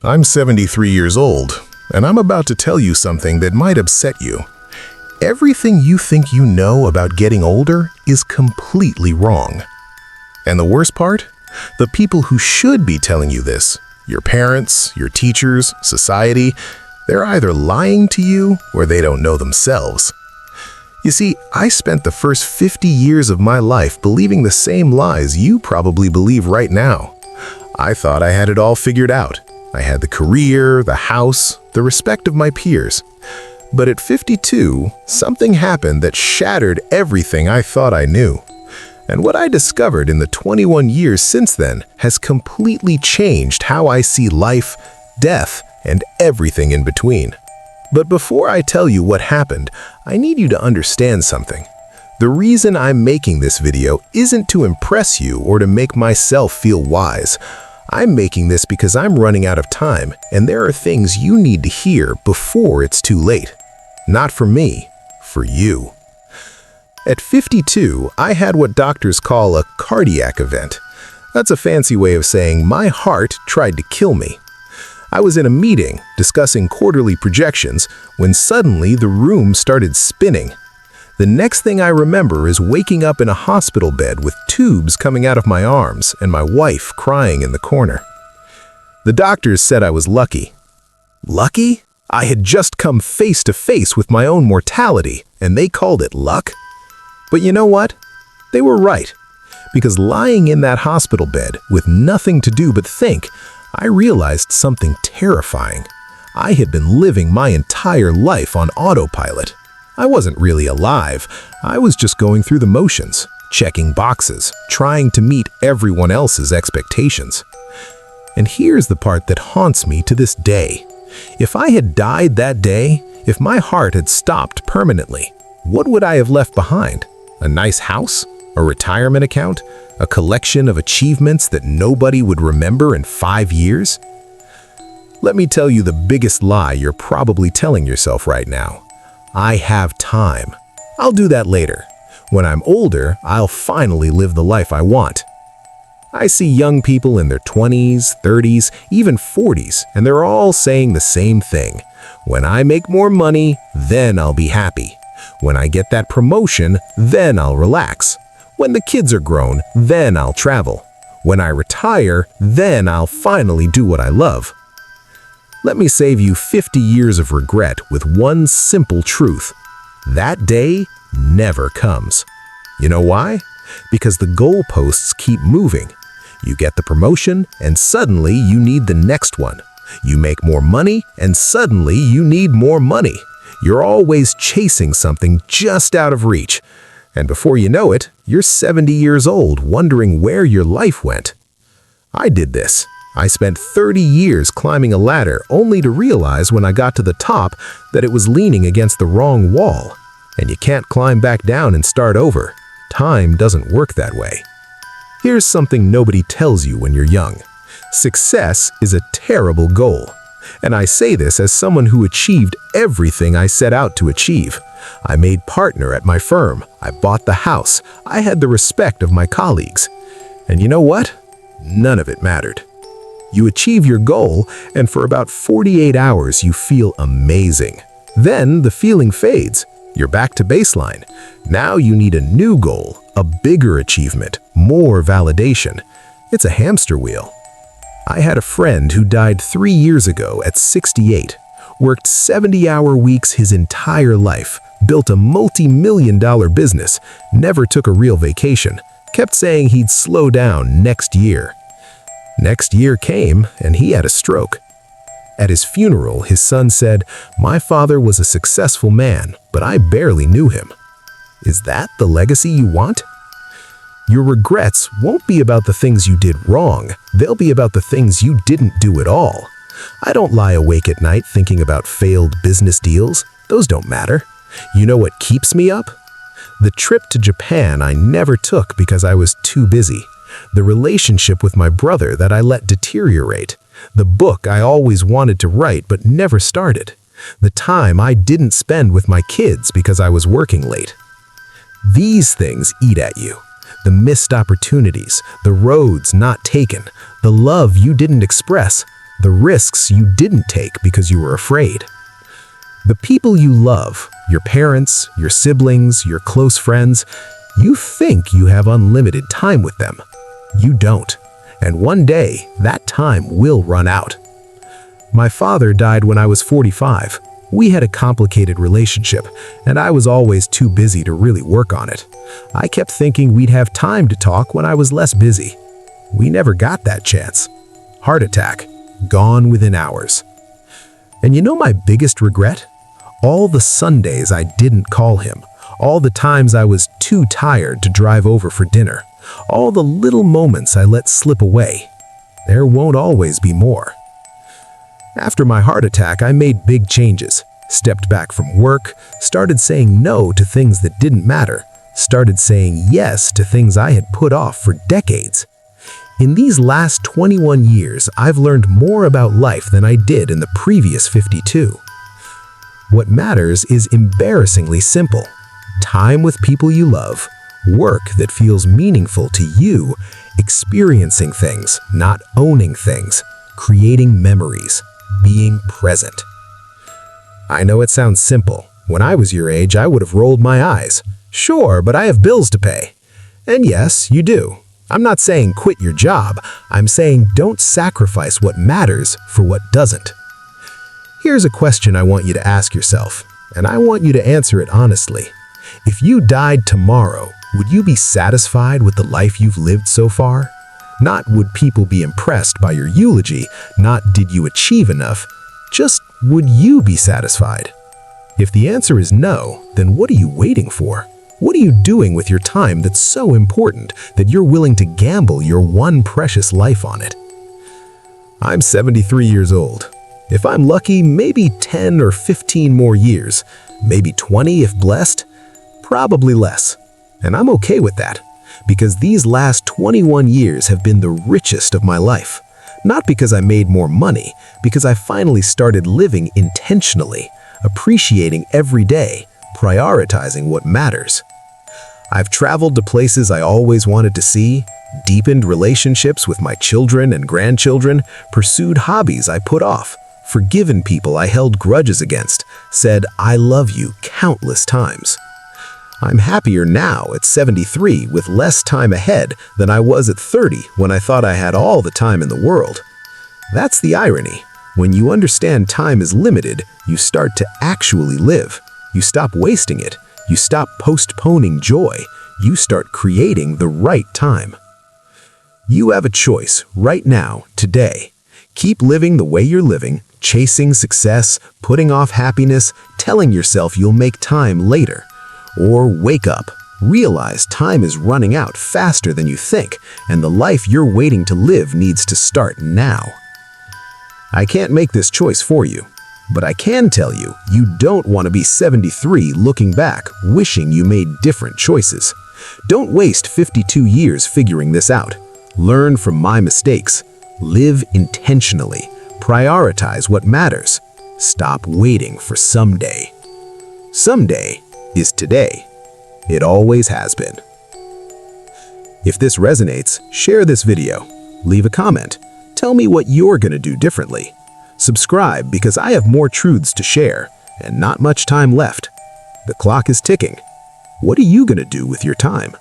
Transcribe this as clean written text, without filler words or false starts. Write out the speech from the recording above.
I'm 73 years old, and I'm about to tell you something that might upset you. Everything you think you know about getting older is completely wrong. And the worst part? The people who should be telling you this, your parents, your teachers, society, they're either lying to you or they don't know themselves. You see, I spent the first 50 years of my life believing the same lies you probably believe right now. I thought I had it all figured out. I had the career, the house, the respect of my peers. But at 52, something happened that shattered everything I thought I knew. And what I discovered in the 21 years since then has completely changed how I see life, death, and everything in between. But before I tell you what happened, I need you to understand something. The reason I'm making this video isn't to impress you or to make myself feel wise. I'm making this because I'm running out of time, and there are things you need to hear before it's too late. Not for me, for you. At 52, I had what doctors call a cardiac event. That's a fancy way of saying my heart tried to kill me. I was in a meeting discussing quarterly projections when suddenly the room started spinning. The next thing I remember is waking up in a hospital bed with tubes coming out of my arms and my wife crying in the corner. The doctors said I was lucky. Lucky? I had just come face to face with my own mortality, and they called it luck? But you know what? They were right. Because lying in that hospital bed with nothing to do but think, I realized something terrifying. I had been living my entire life on autopilot. I wasn't really alive. I was just going through the motions, checking boxes, trying to meet everyone else's expectations. And here's the part that haunts me to this day. If I had died that day, if my heart had stopped permanently, what would I have left behind? A nice house? A retirement account? A collection of achievements that nobody would remember in 5 years? Let me tell you the biggest lie you're probably telling yourself right now. I have time. I'll do that later. When I'm older, I'll finally live the life I want. I see young people in their 20s, 30s, even 40s, and they're all saying the same thing. When I make more money, then I'll be happy. When I get that promotion, then I'll relax. When the kids are grown, then I'll travel. When I retire, then I'll finally do what I love. Let me save you 50 years of regret with one simple truth. That day never comes. You know why? Because the goalposts keep moving. You get the promotion, and suddenly you need the next one. You make more money, and suddenly you need more money. You're always chasing something just out of reach. And before you know it, you're 70 years old wondering where your life went. I did this. I spent 30 years climbing a ladder only to realize when I got to the top that it was leaning against the wrong wall. And you can't climb back down and start over. Time doesn't work that way. Here's something nobody tells you when you're young. Success is a terrible goal. And I say this as someone who achieved everything I set out to achieve. I made partner at my firm. I bought the house. I had the respect of my colleagues. And you know what? None of it mattered. You achieve your goal, and for about 48 hours you feel amazing. Then the feeling fades. You're back to baseline. Now you need a new goal, a bigger achievement, more validation. It's a hamster wheel. I had a friend who died 3 years ago at 68, worked 70-hour weeks his entire life, built a multi-million-dollar business, never took a real vacation, kept saying he'd slow down next year. Next year came, and he had a stroke. At his funeral, his son said, "My father was a successful man, but I barely knew him." Is that the legacy you want? Your regrets won't be about the things you did wrong. They'll be about the things you didn't do at all. I don't lie awake at night thinking about failed business deals. Those don't matter. You know what keeps me up? The trip to Japan I never took because I was too busy. The relationship with my brother that I let deteriorate. The book I always wanted to write but never started. The time I didn't spend with my kids because I was working late. These things eat at you. The missed opportunities, the roads not taken, the love you didn't express. the risks you didn't take because you were afraid. The people you love, your parents, your siblings, your close friends, you think you have unlimited time with them. You don't. And one day, that time will run out. My father died when I was 45. We had a complicated relationship, and I was always too busy to really work on it. I kept thinking we'd have time to talk when I was less busy. We never got that chance. Heart attack, gone within hours. And you know my biggest regret? All the Sundays I didn't call him, all the times I was too tired to drive over for dinner, all the little moments I let slip away. There won't always be more. After my heart attack, I made big changes, stepped back from work, started saying no to things that didn't matter, started saying yes to things I had put off for decades. In these last 21 years, I've learned more about life than I did in the previous 52. What matters is embarrassingly simple. Time with people you love, work that feels meaningful to you, experiencing things, not owning things, creating memories, being present. I know it sounds simple. When I was your age, I would have rolled my eyes. Sure, but I have bills to pay. And yes, you do. I'm not saying quit your job. I'm saying don't sacrifice what matters for what doesn't. Here's a question I want you to ask yourself, and I want you to answer it honestly. If you died tomorrow, would you be satisfied with the life you've lived so far? Not would people be impressed by your eulogy, not did you achieve enough, just would you be satisfied? If the answer is no, then what are you waiting for? What are you doing with your time that's so important that you're willing to gamble your one precious life on it? I'm 73 years old. If I'm lucky, maybe 10 or 15 more years, maybe 20 if blessed, probably less. And I'm okay with that, because these last 21 years have been the richest of my life. Not because I made more money, because I finally started living intentionally, appreciating every day, prioritizing what matters. I've traveled to places I always wanted to see, deepened relationships with my children and grandchildren, pursued hobbies I put off, forgiven people I held grudges against, said I love you countless times. I'm happier now at 73 with less time ahead than I was at 30 when I thought I had all the time in the world. That's the irony. When you understand time is limited, you start to actually live. You stop wasting it. You stop postponing joy. You start creating the right time. You have a choice right now, today. Keep living the way you're living, chasing success, putting off happiness, telling yourself you'll make time later. Or wake up, realize time is running out faster than you think, and the life you're waiting to live needs to start now. I can't make this choice for you, but I can tell you, you don't want to be 73 looking back, wishing you made different choices. Don't waste 52 years figuring this out. Learn from my mistakes. Live intentionally. Prioritize what matters. Stop waiting for someday. Someday is today. It always has been. If this resonates, share this video. Leave a comment. Tell me what you're going to do differently. Subscribe because I have more truths to share and not much time left. The clock is ticking. What are you going to do with your time?